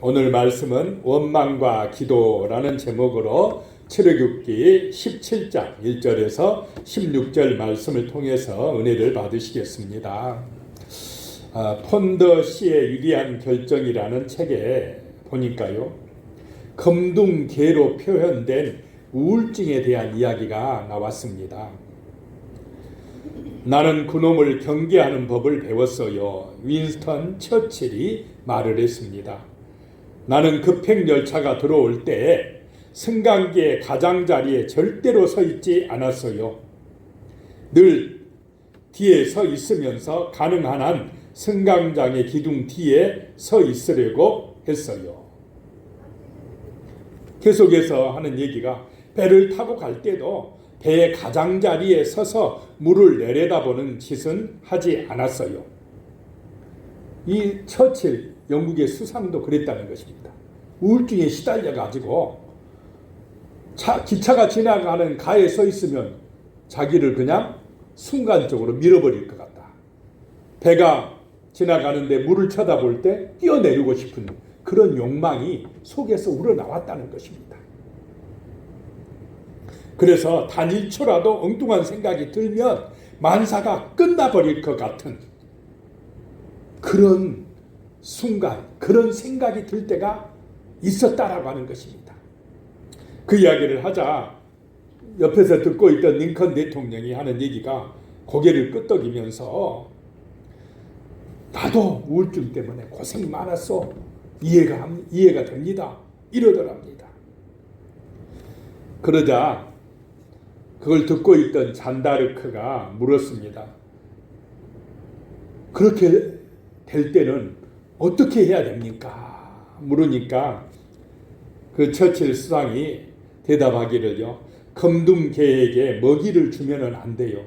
오늘 말씀은 원망과 기도라는 제목으로 출애굽기 17장 1절에서 16절 말씀을 통해서 은혜를 받으시겠습니다. 폰더 씨의 위대한 결정이라는 책에 보니까요, 검둥개로 표현된 우울증에 대한 이야기가 나왔습니다. 나는 그놈을 경계하는 법을 배웠어요. 윈스턴 처칠이 말을 했습니다. 나는 급행열차가 들어올 때 승강기의 가장자리에 절대로 서 있지 않았어요. 늘 뒤에 서 있으면서 가능한 한 승강장의 기둥 뒤에 서 있으려고 했어요. 계속해서 하는 얘기가, 배를 타고 갈 때도 배의 가장자리에 서서 물을 내려다보는 짓은 하지 않았어요. 이 처칠 영국의 수상도 그랬다는 것입니다. 우울증에 시달려가지고 기차가 지나가는 가에 서 있으면 자기를 그냥 순간적으로 밀어버릴 것 같다. 배가 지나가는데 물을 쳐다볼 때 뛰어내리고 싶은 그런 욕망이 속에서 우러나왔다는 것입니다. 그래서 단 1초라도 엉뚱한 생각이 들면 만사가 끝나버릴 것 같은 그런 순간, 그런 생각이 들 때가 있었다라고 하는 것입니다. 그 이야기를 하자 옆에서 듣고 있던 링컨 대통령이 하는 얘기가 고개를 끄덕이면서, 나도 우울증 때문에 고생이 많았어, 이해가 됩니다, 이러더랍니다. 그러자 그걸 듣고 있던 잔다르크가 물었습니다. 그렇게 될 때는 어떻게 해야 됩니까? 물으니까 그 처칠 수상이 대답하기를요, 검둥개에게 먹이를 주면은 안 돼요.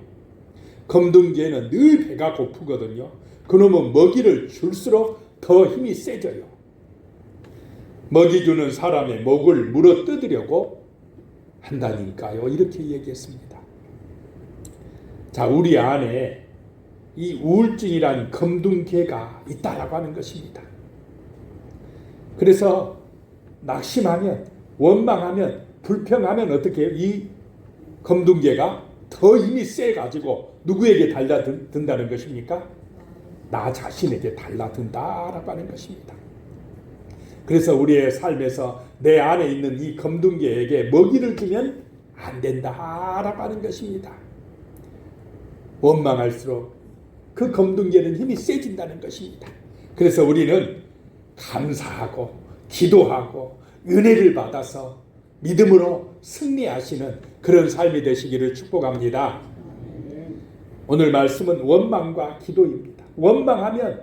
검둥개는 늘 배가 고프거든요. 그놈은 먹이를 줄수록 더 힘이 세져요. 먹이 주는 사람의 목을 물어 뜯으려고 한다니까요. 이렇게 얘기했습니다. 자, 우리 안에 이 우울증이란 검둥개가 있다라고 하는 것입니다. 그래서 낙심하면, 원망하면, 불평하면 어떻게 해요? 이 검둥개가 더 힘이 세가지고 누구에게 달라든다는 것입니까? 나 자신에게 달라든다라고 하는 것입니다. 그래서 우리의 삶에서 내 안에 있는 이 검둥개에게 먹이를 주면 안 된다라고 하는 것입니다. 원망할수록 그 검둥개는 힘이 세진다는 것입니다. 그래서 우리는 감사하고 기도하고 은혜를 받아서 믿음으로 승리하시는 그런 삶이 되시기를 축복합니다. 오늘 말씀은 원망과 기도입니다. 원망하면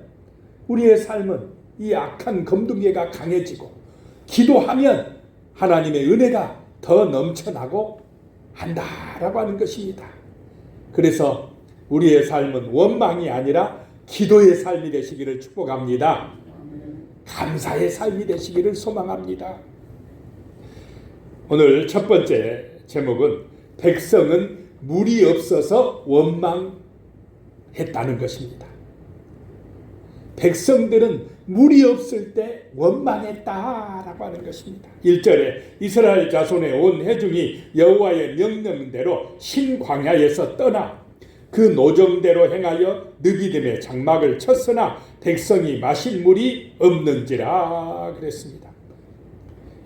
우리의 삶은 이 악한 검둥개가 강해지고, 기도하면 하나님의 은혜가 더 넘쳐나고 한다라고 하는 것입니다. 그래서 우리의 삶은 원망이 아니라 기도의 삶이 되시기를 축복합니다. 감사의 삶이 되시기를 소망합니다. 오늘 첫 번째 제목은 백성은 물이 없어서 원망했다는 것입니다. 백성들은 물이 없을 때 원망했다라고 하는 것입니다. 1절에 이스라엘 자손의 온 회중이 여호와의 명령대로 신광야에서 떠나 그 노정대로 행하여 느기딤의 장막을 쳤으나 백성이 마실 물이 없는지라 그랬습니다.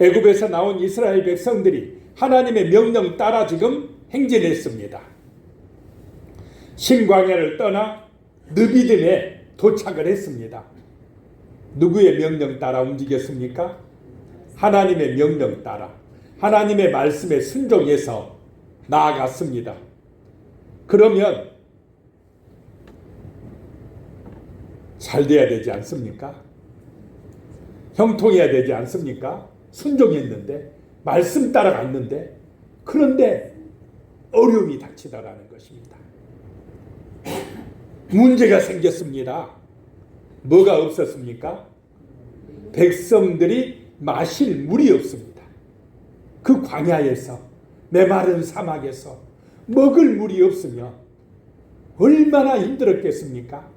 애굽에서 나온 이스라엘 백성들이 하나님의 명령 따라 지금 행진했습니다. 신광야를 떠나 느기딤에 도착을 했습니다. 누구의 명령 따라 움직였습니까? 하나님의 명령 따라, 하나님의 말씀에 순종해서 나아갔습니다. 그러면 잘 돼야 되지 않습니까? 형통해야 되지 않습니까? 순종했는데, 말씀 따라갔는데, 그런데 어려움이 닥치다라는 것입니다. 문제가 생겼습니다. 뭐가 없었습니까? 백성들이 마실 물이 없습니다. 그 광야에서, 메마른 사막에서 먹을 물이 없으면 얼마나 힘들었겠습니까?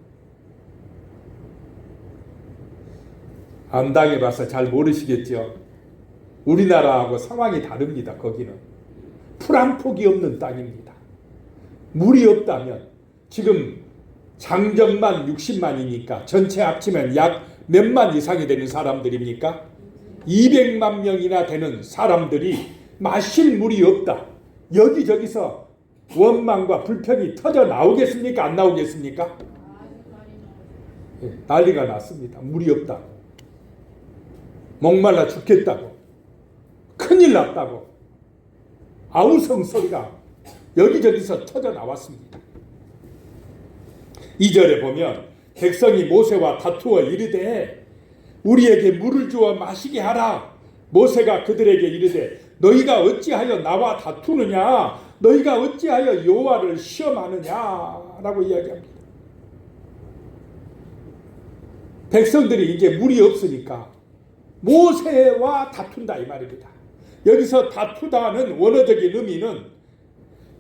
안 당해봐서 잘 모르시겠죠. 우리나라하고 상황이 다릅니다. 거기는 풀 한 폭이 없는 땅입니다. 물이 없다면 지금 장정만 60만이니까 전체 합치면 약 몇만 이상이 되는 사람들입니까? 200만 명이나 되는 사람들이 마실 물이 없다. 여기저기서 원망과 불평이 터져 나오겠습니까? 안 나오겠습니까? 난리가 났습니다. 물이 없다. 목말라 죽겠다고. 큰일 났다고. 아우성 소리가 여기저기서 터져 나왔습니다. 2절에 보면 백성이 모세와 다투어 이르되 우리에게 물을 주어 마시게 하라. 모세가 그들에게 이르되 너희가 어찌하여 나와 다투느냐? 너희가 어찌하여 여호와를 시험하느냐? 라고 이야기합니다. 백성들이 이제 물이 없으니까 모세와 다툰다 이 말입니다. 여기서 다투다는 원어적인 의미는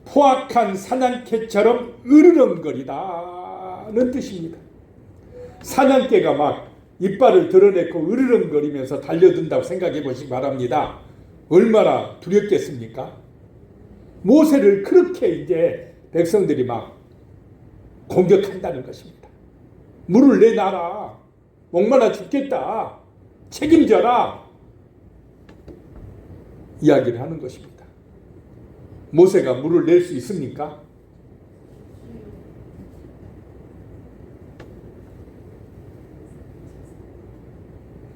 포악한 사냥개처럼 으르렁거리다는 뜻입니다. 사냥개가 막 이빨을 드러내고 으르렁거리면서 달려든다고 생각해 보시기 바랍니다. 얼마나 두렵겠습니까? 모세를 그렇게 이제 백성들이 막 공격한다는 것입니다. 물을 내놔라. 목말라 죽겠다. 책임져라. 이야기를 하는 것입니다. 모세가 물을 낼 수 있습니까?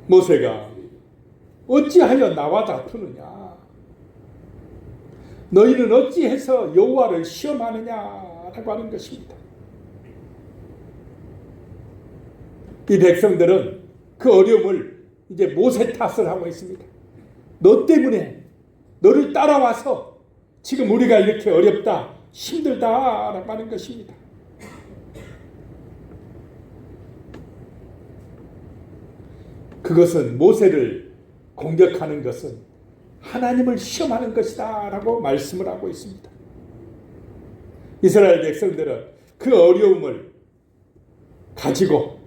모세가 어찌하여 나와 다투느냐? 너희는 어찌해서 여호와를 시험하느냐라고 하는 것입니다. 이 백성들은 그 어려움을 이제 모세 탓을 하고 있습니다. 너 때문에 너를 따라와서 지금 우리가 이렇게 어렵다, 힘들다라고 하는 것입니다. 그것은 모세를 공격하는 것은 하나님을 시험하는 것이다 라고 말씀을 하고 있습니다. 이스라엘 백성들은 그 어려움을 가지고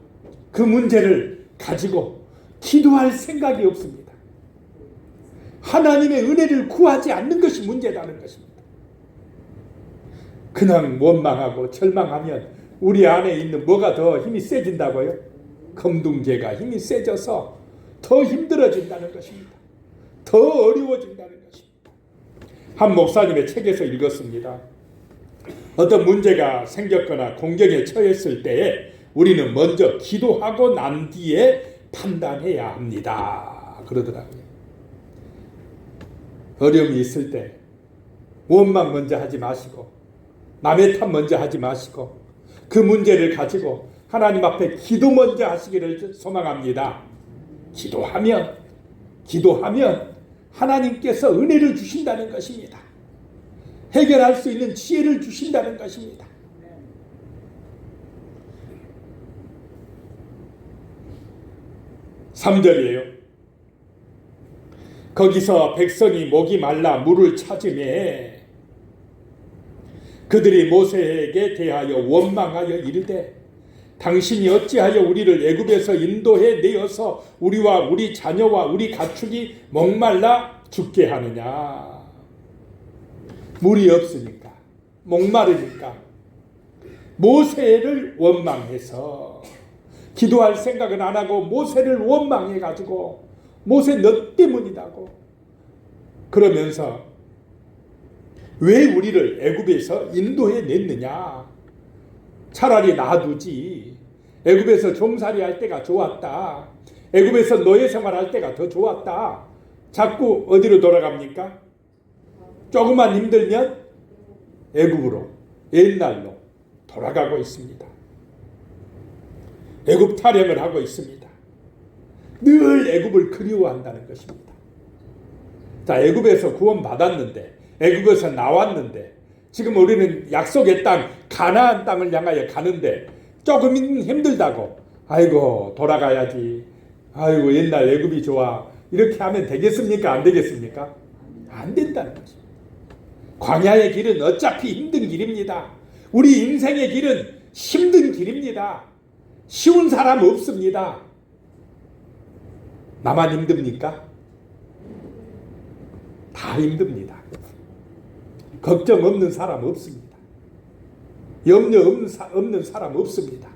그 문제를 가지고 기도할 생각이 없습니다. 하나님의 은혜를 구하지 않는 것이 문제라는 것입니다. 그냥 원망하고 절망하면 우리 안에 있는 뭐가 더 힘이 세진다고요? 검둥제가 힘이 세져서 더 힘들어진다는 것입니다. 더 어려워진다는 것입니다. 한 목사님의 책에서 읽었습니다. 어떤 문제가 생겼거나 공경에 처했을 때에 우리는 먼저 기도하고 난 뒤에 판단해야 합니다. 그러더라고요. 어려움이 있을 때 원망 먼저 하지 마시고 남의 탓 먼저 하지 마시고 그 문제를 가지고 하나님 앞에 기도 먼저 하시기를 소망합니다. 기도하면 하나님께서 은혜를 주신다는 것입니다. 해결할 수 있는 지혜를 주신다는 것입니다. (3절이에요) 거기서 백성이 목이 말라 물을 찾으매 그들이 모세에게 대하여 원망하여 이르되 당신이 어찌하여 우리를 애굽에서 인도해 내어서 우리와 우리 자녀와 우리 가축이 목말라 죽게 하느냐. 물이 없으니까 목마르니까 모세를 원망해서 기도할 생각은 안 하고 모세를 원망해가지고 모세 너 때문이라고 그러면서 왜 우리를 애굽에서 인도해 냈느냐. 차라리 놔두지. 애굽에서 종살이 할 때가 좋았다. 애굽에서 노예 생활할 때가 더 좋았다. 자꾸 어디로 돌아갑니까? 조금만 힘들면 애굽으로 옛날로 돌아가고 있습니다. 애굽 타령을 하고 있습니다. 늘 애굽을 그리워한다는 것입니다. 자, 애굽에서 구원받았는데 애굽에서 나왔는데 지금 우리는 약속의 땅 가나안 땅을 향하여 가는데 조금 힘들다고 아이고 돌아가야지. 아이고 옛날 애굽이 좋아. 이렇게 하면 되겠습니까? 안 되겠습니까? 안 된다는 것입니다. 광야의 길은 어차피 힘든 길입니다. 우리 인생의 길은 힘든 길입니다. 쉬운 사람 없습니다. 나만 힘듭니까? 다 힘듭니다. 걱정 없는 사람 없습니다. 염려 없는 사람 없습니다.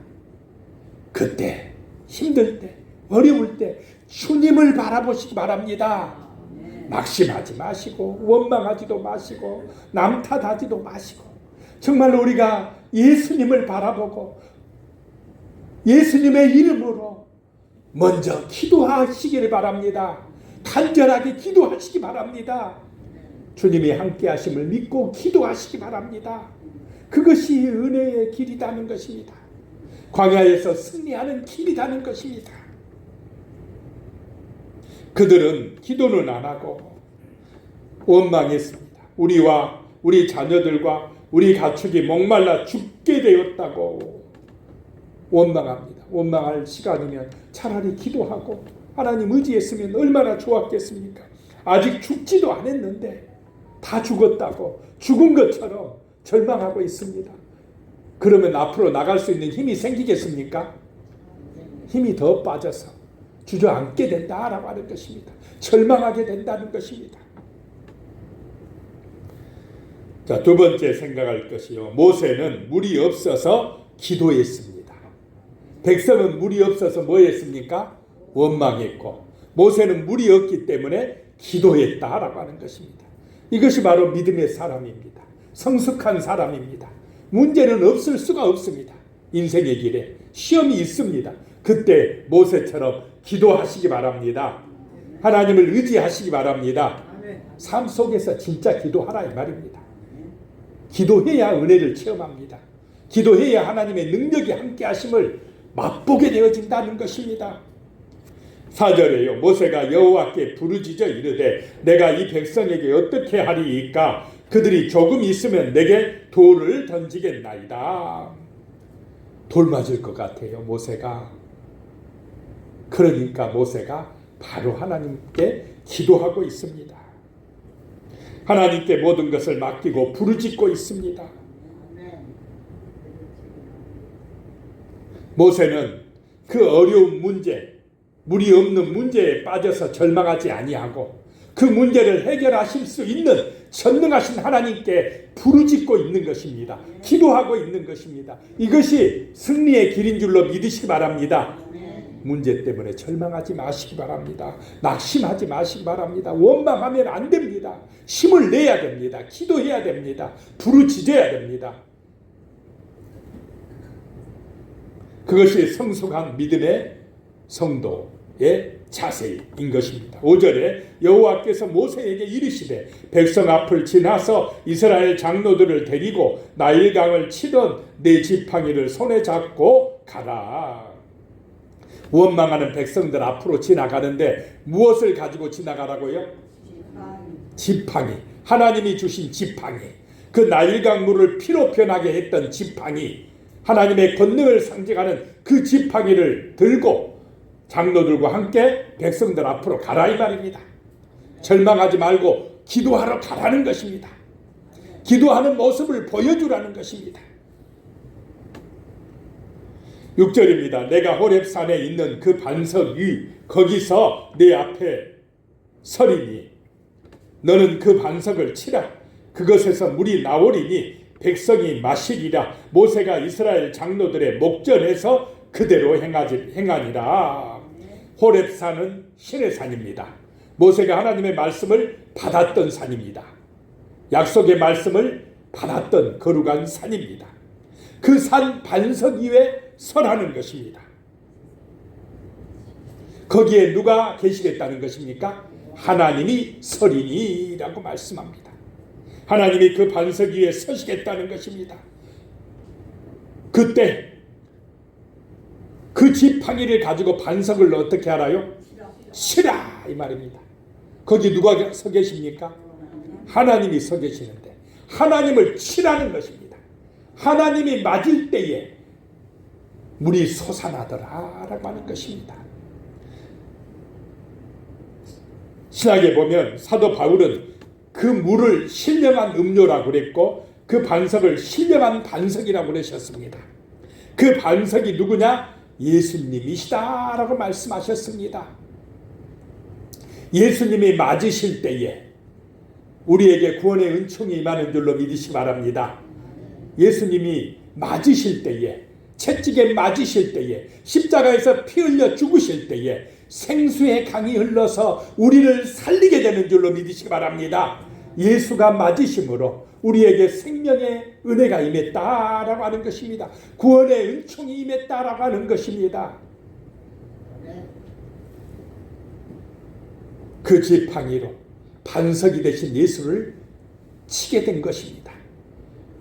그때 힘들 때 어려울 때 주님을 바라보시기 바랍니다. 낙심하지 마시고 원망하지도 마시고 남 탓하지도 마시고 정말로 우리가 예수님을 바라보고 예수님의 이름으로 먼저 기도하시기를 바랍니다. 간절하게 기도하시기 바랍니다. 주님이 함께 하심을 믿고 기도하시기 바랍니다. 그것이 은혜의 길이라는 것입니다. 광야에서 승리하는 길이라는 것입니다. 그들은 기도는 안 하고 원망했습니다. 우리와 우리 자녀들과 우리 가축이 목말라 죽게 되었다고 원망합니다. 원망할 시간이면 차라리 기도하고 하나님 의지했으면 얼마나 좋았겠습니까? 아직 죽지도 않았는데 다 죽었다고 죽은 것처럼 절망하고 있습니다. 그러면 앞으로 나갈 수 있는 힘이 생기겠습니까? 힘이 더 빠져서 주저앉게 된다라고 하는 것입니다. 절망하게 된다는 것입니다. 자, 두 번째 생각할 것이요. 모세는 물이 없어서 기도했습니다. 백성은 물이 없어서 뭐 했습니까? 원망했고 모세는 물이 없기 때문에 기도했다라고 하는 것입니다. 이것이 바로 믿음의 사람입니다. 성숙한 사람입니다. 문제는 없을 수가 없습니다. 인생의 길에 시험이 있습니다. 그때 모세처럼 기도하시기 바랍니다. 하나님을 의지하시기 바랍니다. 삶 속에서 진짜 기도하라 이 말입니다. 기도해야 은혜를 체험합니다. 기도해야 하나님의 능력이 함께 하심을 맛보게 되어진다는 것입니다. 4절에요. 모세가 여호와께 부르짖어 이르되 내가 이 백성에게 어떻게 하리이까? 그들이 조금 있으면 내게 돌을 던지겠나이다. 돌 맞을 것 같아요. 모세가. 그러니까 모세가 바로 하나님께 기도하고 있습니다. 하나님께 모든 것을 맡기고 부르짖고 있습니다. 모세는 그 어려운 문제, 물이 없는 문제에 빠져서 절망하지 아니하고 그 문제를 해결하실 수 있는 전능하신 하나님께 부르짖고 있는 것입니다. 기도하고 있는 것입니다. 이것이 승리의 길인 줄로 믿으시기 바랍니다. 문제 때문에 절망하지 마시기 바랍니다. 낙심하지 마시기 바랍니다. 원망하면 안 됩니다. 힘을 내야 됩니다. 기도해야 됩니다. 부르짖어야 됩니다. 그것이 성숙한 믿음의 성도의 자세인 것입니다. 5절에 여호와께서 모세에게 이르시되 백성 앞을 지나서 이스라엘 장로들을 데리고 나일강을 치던 네 지팡이를 손에 잡고 가라. 원망하는 백성들 앞으로 지나가는데 무엇을 가지고 지나가라고요? 지팡이. 하나님이 주신 지팡이. 그 나일강 물을 피로 변하게 했던 지팡이. 하나님의 권능을 상징하는 그 지팡이를 들고 장로들과 함께 백성들 앞으로 가라 이 말입니다. 절망하지 말고 기도하러 가라는 것입니다. 기도하는 모습을 보여주라는 것입니다. 6절입니다. 내가 호렙산에 있는 그 반석 위 거기서 내 앞에 서리니 너는 그 반석을 치라. 그것에서 물이 나오리니 백성이 마시리라. 모세가 이스라엘 장로들의 목전에서 그대로 행하니라. 호렙산은 신의 산입니다. 모세가 하나님의 말씀을 받았던 산입니다. 약속의 말씀을 받았던 거룩한 산입니다. 그 산 반석 위에 설하는 것입니다. 거기에 누가 계시겠다는 것입니까? 하나님이 서리니라고 말씀합니다. 하나님이 그 반석 위에 서시겠다는 것입니다. 그때 그 지팡이를 가지고 반석을 어떻게 알아요? 치라 이 말입니다. 거기 누가 서 계십니까? 하나님이 서 계시는데 하나님을 치라는 것입니다. 하나님이 맞을 때에 물이 솟아나더라라고 하는 것입니다. 신약에 보면 사도 바울은 그 물을 신령한 음료라고 그랬고 그 반석을 신령한 반석이라고 그러셨습니다. 그 반석이 누구냐? 예수님이시다라고 말씀하셨습니다. 예수님이 맞으실 때에 우리에게 구원의 은총이 임하는 줄로 믿으시기 바랍니다. 예수님이 맞으실 때에, 채찍에 맞으실 때에, 십자가에서 피 흘려 죽으실 때에 생수의 강이 흘러서 우리를 살리게 되는 줄로 믿으시기 바랍니다. 예수가 맞으심으로 우리에게 생명의 은혜가 임했다라고 하는 것입니다. 구원의 은총이 임했다라고 하는 것입니다. 그 지팡이로 반석이 되신 예수를 치게 된 것입니다.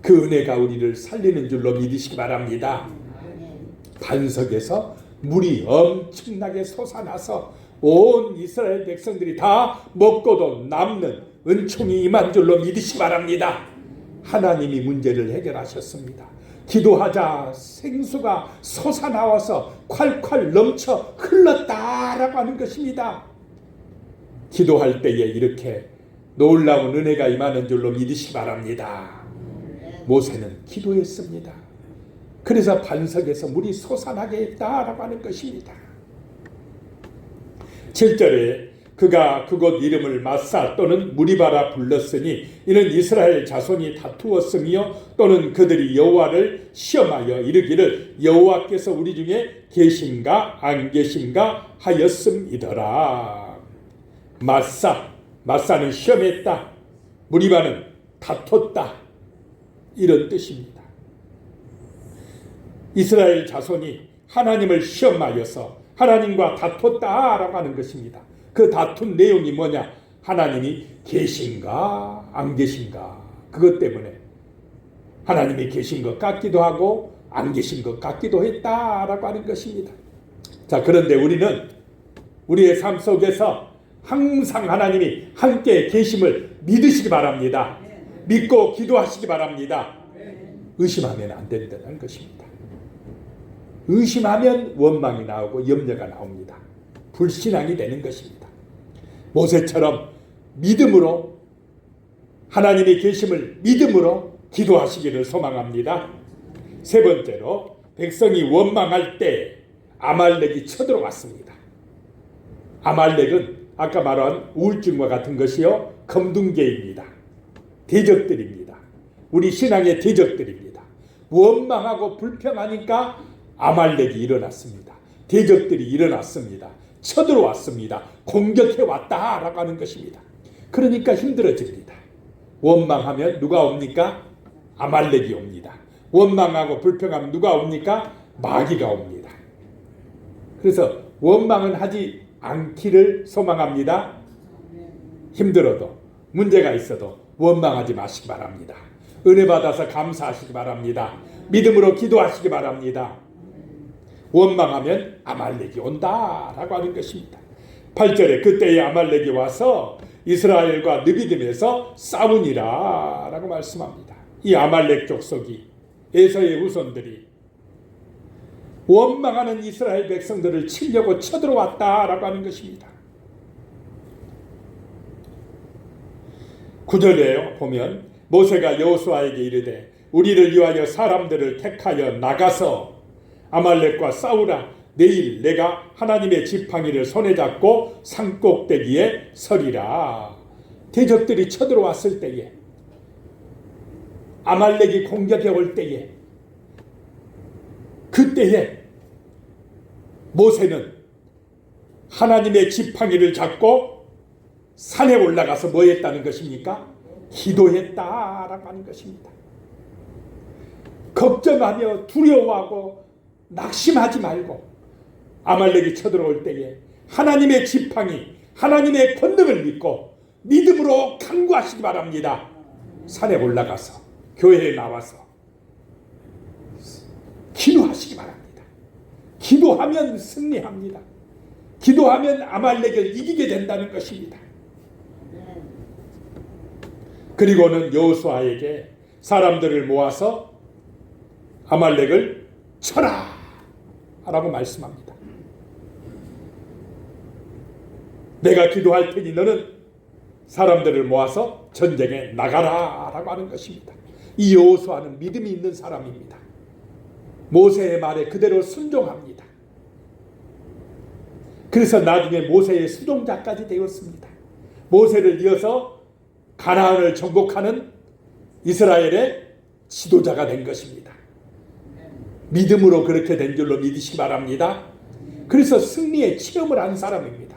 그 은혜가 우리를 살리는 줄로 믿으시기 바랍니다. 반석에서 물이 엄청나게 솟아나서 온 이스라엘 백성들이 다 먹고도 남는 은총이 임한 줄로 믿으시기 바랍니다. 하나님이 문제를 해결하셨습니다. 기도하자 생수가 솟아나와서 콸콸 넘쳐 흘렀다라고 하는 것입니다. 기도할 때에 이렇게 놀라운 은혜가 임하는 줄로 믿으시기 바랍니다. 모세는 기도했습니다. 그래서 반석에서 물이 솟아나게 했다라고 하는 것입니다. 7절에 그가 그곳 이름을 마사 또는 무리바라 불렀으니 이는 이스라엘 자손이 다투었으며 또는 그들이 여호와를 시험하여 이르기를 여호와께서 우리 중에 계신가 안 계신가 하였음이더라. 마사는 시험했다, 무리바는 다퉜다, 이런 뜻입니다. 이스라엘 자손이 하나님을 시험하여서 하나님과 다퉜다라고 하는 것입니다. 그 다툰 내용이 뭐냐? 하나님이 계신가 안 계신가, 그것 때문에 하나님이 계신 것 같기도 하고 안 계신 것 같기도 했다라고 하는 것입니다. 자, 그런데 우리는 우리의 삶 속에서 항상 하나님이 함께 계심을 믿으시기 바랍니다. 믿고 기도하시기 바랍니다. 의심하면 안 된다는 것입니다. 의심하면 원망이 나오고 염려가 나옵니다. 불신앙이 되는 것입니다. 모세처럼 믿음으로, 하나님의 계심을 믿음으로 기도하시기를 소망합니다. 세 번째로, 백성이 원망할 때 아말렉이 쳐들어왔습니다. 아말렉은 아까 말한 우울증과 같은 것이요, 검둥개입니다. 대적들입니다. 우리 신앙의 대적들입니다. 원망하고 불평하니까 아말렉이 일어났습니다. 대적들이 일어났습니다. 쳐들어왔습니다. 공격해왔다라고 하는 것입니다. 그러니까 힘들어집니다. 원망하면 누가 옵니까? 아말렉이 옵니다. 원망하고 불평하면 누가 옵니까? 마귀가 옵니다. 그래서 원망은 하지 않기를 소망합니다. 힘들어도, 문제가 있어도 원망하지 마시기 바랍니다. 은혜 받아서 감사하시기 바랍니다. 믿음으로 기도하시기 바랍니다. 원망하면 아말렉이 온다라고 하는 것입니다. 8절에 그때에 아말렉이 와서 이스라엘과 느비딤에서 싸우니라 라고 말씀합니다. 이 아말렉 족속이, 에서의 후손들이 원망하는 이스라엘 백성들을 치려고 쳐들어왔다라고 하는 것입니다. 9절에 보면 모세가 여호수아에게 이르되 우리를 위하여 사람들을 택하여 나가서 아말렉과 싸우라. 내일 내가 하나님의 지팡이를 손에 잡고 산꼭대기에 서리라. 대적들이 쳐들어왔을 때에, 아말렉이 공격해 올 때에, 그때에 모세는 하나님의 지팡이를 잡고 산에 올라가서 뭐 했다는 것입니까? 기도했다라고 하는 것입니다. 걱정하며 두려워하고 낙심하지 말고 아말렉이 쳐들어올 때에 하나님의 지팡이, 하나님의 권능을 믿고 믿음으로 간구하시기 바랍니다. 산에 올라가서, 교회에 나와서 기도하시기 바랍니다. 기도하면 승리합니다. 기도하면 아말렉을 이기게 된다는 것입니다. 그리고는 여호수아에게 사람들을 모아서 아말렉을 쳐라 라고 말씀합니다. 내가 기도할 테니 너는 사람들을 모아서 전쟁에 나가라 라고 하는 것입니다. 이 여호수아는 믿음이 있는 사람입니다. 모세의 말에 그대로 순종합니다. 그래서 나중에 모세의 수종자까지 되었습니다. 모세를 이어서 가나안을 정복하는 이스라엘의 지도자가 된 것입니다. 믿음으로 그렇게 된 줄로 믿으시기 바랍니다. 그래서 승리의 체험을 한 사람입니다.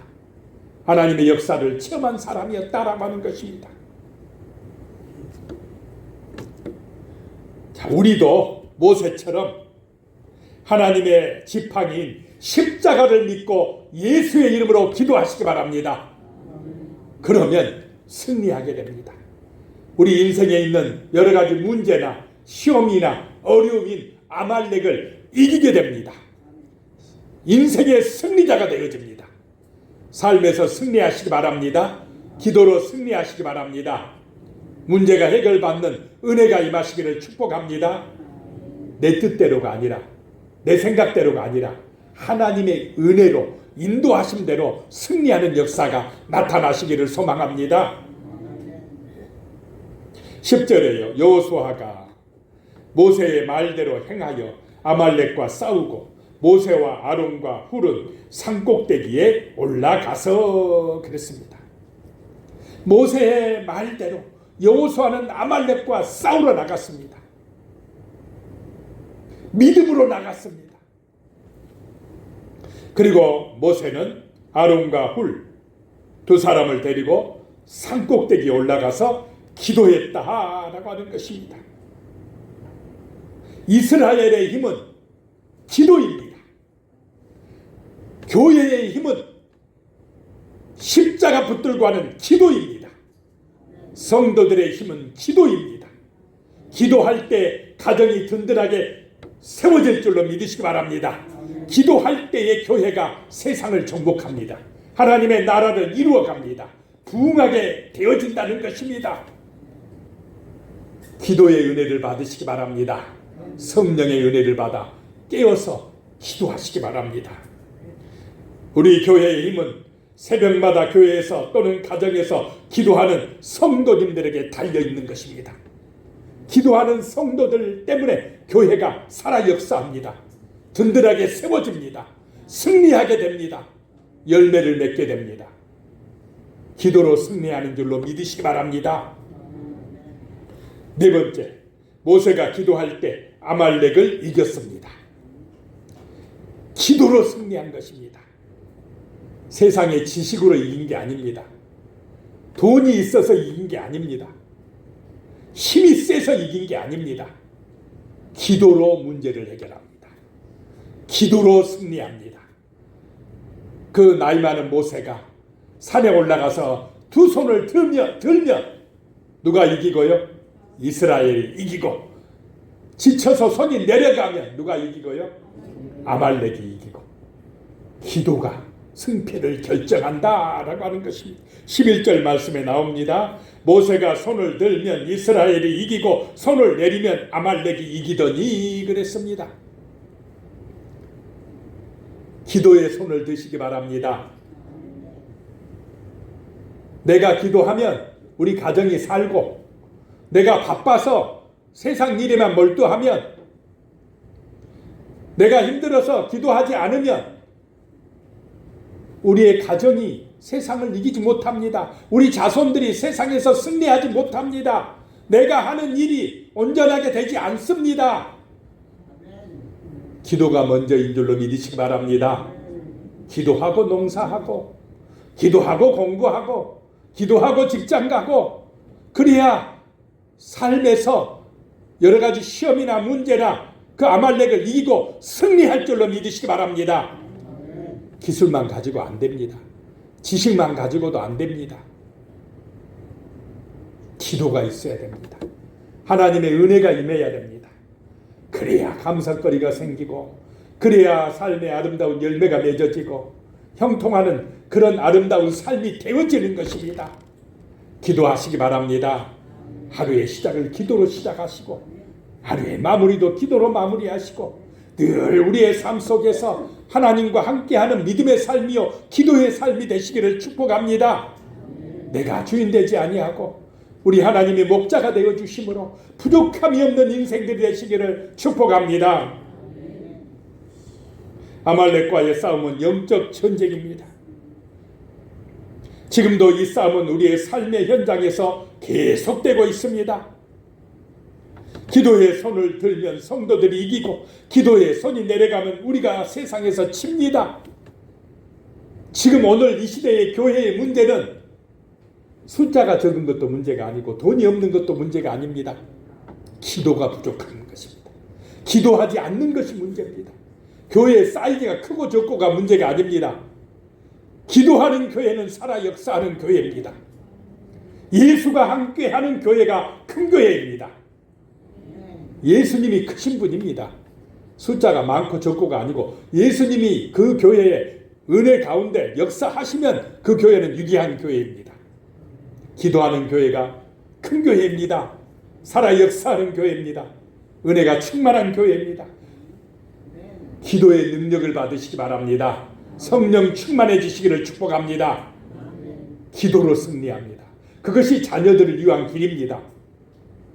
하나님의 역사를 체험한 사람이었다라고 하는 것입니다. 자, 우리도 모세처럼 하나님의 지팡이인 십자가를 믿고 예수의 이름으로 기도하시기 바랍니다. 그러면 승리하게 됩니다. 우리 인생에 있는 여러 가지 문제나 시험이나 어려움인 아말렉을 이기게 됩니다. 인생의 승리자가 되어집니다. 삶에서 승리하시기 바랍니다. 기도로 승리하시기 바랍니다. 문제가 해결받는 은혜가 임하시기를 축복합니다. 내 뜻대로가 아니라, 내 생각대로가 아니라 하나님의 은혜로 인도하심대로 승리하는 역사가 나타나시기를 소망합니다. 10절에요. 여호수아가 모세의 말대로 행하여 아말렉과 싸우고 모세와 아론과 훌은 산꼭대기에 올라가서 그랬습니다. 모세의 말대로 여호수아는 아말렉과 싸우러 나갔습니다. 믿음으로 나갔습니다. 그리고 모세는 아론과 훌 두 사람을 데리고 산꼭대기에 올라가서 기도했다라고 하는 것입니다. 이스라엘의 힘은 기도입니다. 교회의 힘은 십자가 붙들고 하는 기도입니다. 성도들의 힘은 기도입니다. 기도할 때 가정이 든든하게 세워질 줄로 믿으시기 바랍니다. 기도할 때의 교회가 세상을 정복합니다. 하나님의 나라를 이루어갑니다. 부흥하게 되어진다는 것입니다. 기도의 은혜를 받으시기 바랍니다. 성령의 은혜를 받아 깨어서 기도하시기 바랍니다. 우리 교회의 힘은 새벽마다 교회에서 또는 가정에서 기도하는 성도님들에게 달려있는 것입니다. 기도하는 성도들 때문에 교회가 살아 역사합니다. 든든하게 세워집니다. 승리하게 됩니다. 열매를 맺게 됩니다. 기도로 승리하는 줄로 믿으시기 바랍니다. 네 번째, 모세가 기도할 때 아말렉을 이겼습니다. 기도로 승리한 것입니다. 세상의 지식으로 이긴 게 아닙니다. 돈이 있어서 이긴 게 아닙니다. 힘이 세서 이긴 게 아닙니다. 기도로 문제를 해결합니다. 기도로 승리합니다. 그 나이 많은 모세가 산에 올라가서 두 손을 들면 누가 이기고요? 이스라엘이 이기고, 지쳐서 손이 내려가면 누가 이기고요? 아말렉이 이기고. 기도가 승패를 결정한다라고 하는 것입니다. 11절 말씀에 나옵니다. 모세가 손을 들면 이스라엘이 이기고 손을 내리면 아말렉이 이기더니 그랬습니다. 기도에 손을 드시기 바랍니다. 내가 기도하면 우리 가정이 살고, 내가 바빠서 세상 일에만 몰두하면, 내가 힘들어서 기도하지 않으면 우리의 가정이 세상을 이기지 못합니다. 우리 자손들이 세상에서 승리하지 못합니다. 내가 하는 일이 온전하게 되지 않습니다. 기도가 먼저인 줄로 믿으시기 바랍니다. 기도하고 농사하고, 기도하고 공부하고, 기도하고 직장 가고, 그래야 삶에서 여러 가지 시험이나 문제나 그 아말렉을 이기고 승리할 줄로 믿으시기 바랍니다. 기술만 가지고 안 됩니다. 지식만 가지고도 안 됩니다. 기도가 있어야 됩니다. 하나님의 은혜가 임해야 됩니다. 그래야 감사거리가 생기고, 그래야 삶의 아름다운 열매가 맺어지고 형통하는 그런 아름다운 삶이 되어지는 것입니다. 기도하시기 바랍니다. 하루의 시작을 기도로 시작하시고, 하루의 마무리도 기도로 마무리하시고, 늘 우리의 삶 속에서 하나님과 함께하는 믿음의 삶이요 기도의 삶이 되시기를 축복합니다. 내가 주인 되지 아니하고 우리 하나님이 목자가 되어 주심으로 부족함이 없는 인생들이 되시기를 축복합니다. 아말렉과의 싸움은 영적 전쟁입니다. 지금도 이 싸움은 우리의 삶의 현장에서 계속되고 있습니다. 기도의 손을 들면 성도들이 이기고 기도의 손이 내려가면 우리가 세상에서 칩니다. 지금 오늘 이 시대의 교회의 문제는 숫자가 적은 것도 문제가 아니고 돈이 없는 것도 문제가 아닙니다. 기도가 부족한 것입니다. 기도하지 않는 것이 문제입니다. 교회의 사이즈가 크고 적고가 문제가 아닙니다. 기도하는 교회는 살아 역사하는 교회입니다. 예수가 함께하는 교회가 큰 교회입니다. 예수님이 크신 분입니다. 숫자가 많고 적고가 아니고 예수님이 그 교회의 은혜 가운데 역사하시면 그 교회는 유기한 교회입니다. 기도하는 교회가 큰 교회입니다. 살아 역사하는 교회입니다. 은혜가 충만한 교회입니다. 기도의 능력을 받으시기 바랍니다. 성령 충만해지시기를 축복합니다. 기도로 승리합니다. 그것이 자녀들을 위한 길입니다.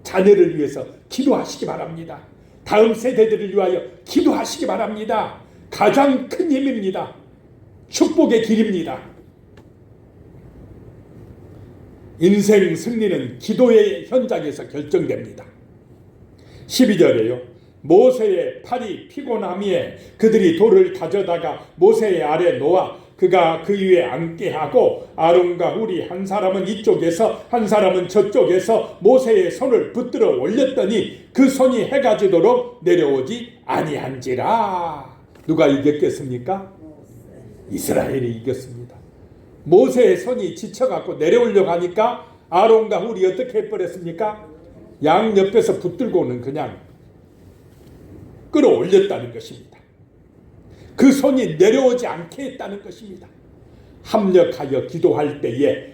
자녀를 위해서 기도하시기 바랍니다. 다음 세대들을 위하여 기도하시기 바랍니다. 가장 큰 힘입니다. 축복의 길입니다. 인생 승리는 기도의 현장에서 결정됩니다. 12절에요. 모세의 팔이 피곤함에 그들이 돌을 가져다가 모세의 아래 놓아 그가 그 위에 앉게 하고 아론과 훌이 한 사람은 이쪽에서 한 사람은 저쪽에서 모세의 손을 붙들어 올렸더니 그 손이 해가 지도록 내려오지 아니한지라. 누가 이겼겠습니까? 이스라엘이 이겼습니다. 모세의 손이 지쳐갖고 내려오려고 하니까 아론과 훌이 어떻게 해버렸습니까? 양 옆에서 붙들고는 그냥 끌어올렸다는 것입니다. 그 손이 내려오지 않게 했다는 것입니다. 합력하여 기도할 때에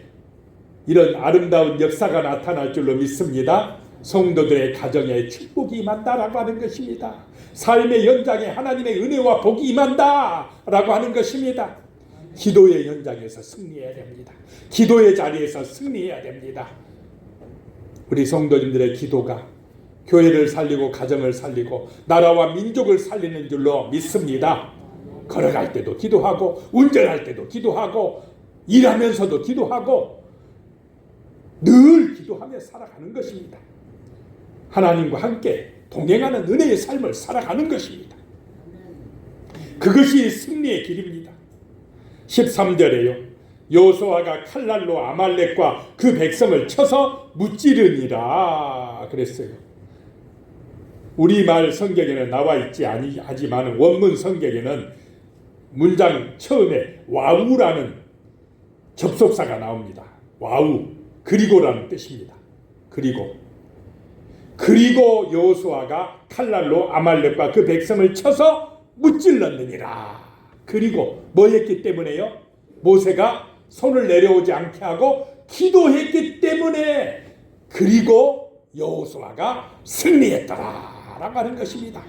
이런 아름다운 역사가 나타날 줄로 믿습니다. 성도들의 가정에 축복이 임한다라고 하는 것입니다. 삶의 현장에 하나님의 은혜와 복이 임한다라고 하는 것입니다. 기도의 현장에서 승리해야 됩니다. 기도의 자리에서 승리해야 됩니다. 우리 성도님들의 기도가 교회를 살리고 가정을 살리고 나라와 민족을 살리는 줄로 믿습니다. 걸어갈 때도 기도하고 운전할 때도 기도하고 일하면서도 기도하고 늘 기도하며 살아가는 것입니다. 하나님과 함께 동행하는 은혜의 삶을 살아가는 것입니다. 그것이 승리의 길입니다. 13절에요. 여호수아가 칼날로 아말렉과 그 백성을 쳐서 무찌르니라 그랬어요. 우리말 성경에는 나와 있지 하지만 원문 성경에는 문장 처음에 와우라는 접속사가 나옵니다. 와우, 그리고라는 뜻입니다. 그리고 여호수아가 칼날로 아말렉과 그 백성을 쳐서 무찔렀느니라. 그리고 뭐 했기 때문에요? 모세가 손을 내려오지 않게 하고 기도했기 때문에 그리고 여호수아가 승리했더라 라고 하는 것입니다.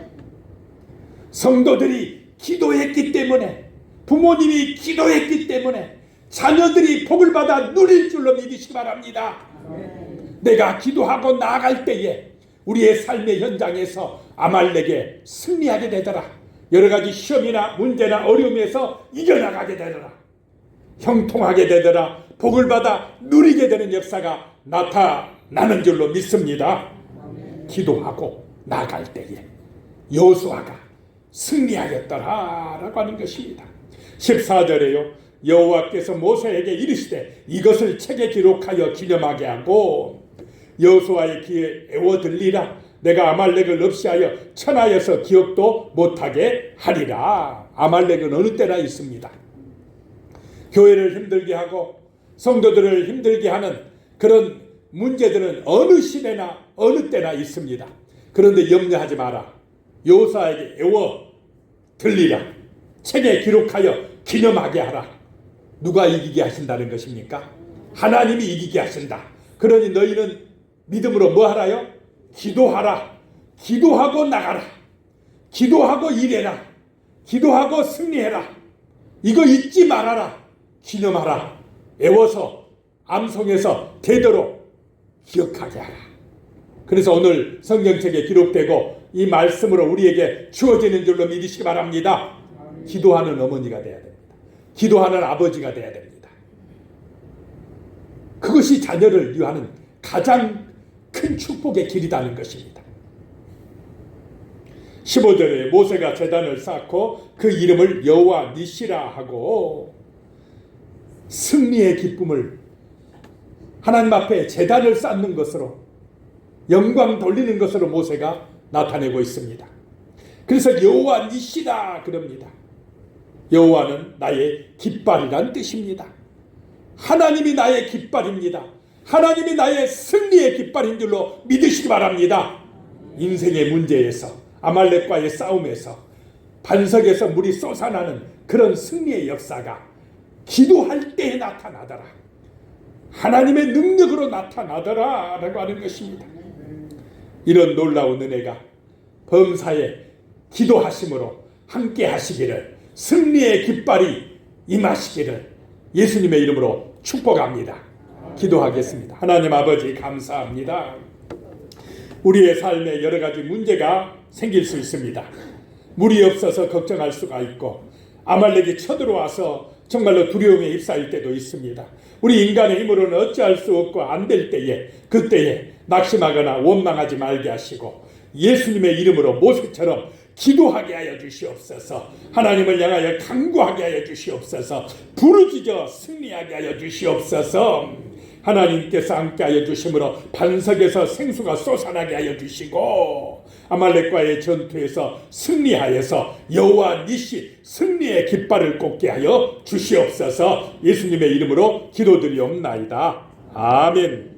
성도들이 기도했기 때문에 부모님이 기도했기 때문에 자녀들이 복을 받아 누릴 줄로 믿으시기 바랍니다. 내가 기도하고 나아갈 때에 우리의 삶의 현장에서 아말렉에 승리하게 되더라. 여러 가지 시험이나 문제나 어려움에서 이겨나가게 되더라. 형통하게 되더라. 복을 받아 누리게 되는 역사가 나타나는 줄로 믿습니다. 기도하고 나아갈 때에 여호수아가 승리하였더라 라고 하는 것입니다. 14절에요. 여호와께서 모세에게 이르시되 이것을 책에 기록하여 기념하게 하고 여호수아의 귀에 애워 들리라. 내가 아말렉을 없이하여 천하에서 기억도 못하게 하리라. 아말렉은 어느 때나 있습니다. 교회를 힘들게 하고 성도들을 힘들게 하는 그런 문제들은 어느 시대나 어느 때나 있습니다. 그런데 염려하지 마라. 여호수아에게 애워 들리라. 책에 기록하여 기념하게 하라. 누가 이기게 하신다는 것입니까? 하나님이 이기게 하신다. 그러니 너희는 믿음으로 뭐 하라요? 기도하라. 기도하고 나가라. 기도하고 일해라. 기도하고 승리해라. 이거 잊지 말아라. 기념하라. 애워서 암송해서 되도록 기억하게 하라. 그래서 오늘 성경책에 기록되고 이 말씀으로 우리에게 주어지는 줄로 믿으시기 바랍니다. 기도하는 어머니가 돼야 됩니다. 기도하는 아버지가 돼야 됩니다. 그것이 자녀를 위하는 가장 큰 축복의 길이라는 것입니다. 15절에 모세가 제단을 쌓고 그 이름을 여호와 니시라 하고 승리의 기쁨을 하나님 앞에 제단을 쌓는 것으로 영광 돌리는 것으로 모세가 나타내고 있습니다. 그래서 여호와 니시라 그럽니다. 여호와는 나의 깃발이란 뜻입니다. 하나님이 나의 깃발입니다. 하나님이 나의 승리의 깃발인 줄로 믿으시기 바랍니다. 인생의 문제에서, 아말렉과의 싸움에서, 반석에서 물이 솟아나는 그런 승리의 역사가 기도할 때에 나타나더라. 하나님의 능력으로 나타나더라 라고 하는 것입니다. 이런 놀라운 은혜가 범사에 기도하심으로 함께 하시기를, 승리의 깃발이 임하시기를 예수님의 이름으로 축복합니다. 기도하겠습니다. 하나님 아버지 감사합니다. 우리의 삶에 여러 가지 문제가 생길 수 있습니다. 물이 없어서 걱정할 수가 있고, 아말렉이 쳐들어와서 정말로 두려움에 휩싸일 때도 있습니다. 우리 인간의 힘으로는 어찌할 수 없고 안 될 때에, 그때에 낙심하거나 원망하지 말게 하시고 예수님의 이름으로 모세처럼 기도하게 하여 주시옵소서. 하나님을 향하여 간구하게 하여 주시옵소서. 부르짖어 승리하게 하여 주시옵소서. 하나님께서 함께하여 주심으로 반석에서 생수가 솟아나게 하여 주시고, 아말렉과의 전투에서 승리하여서 여호와 니시 승리의 깃발을 꽂게 하여 주시옵소서. 예수님의 이름으로 기도드리옵나이다. 아멘.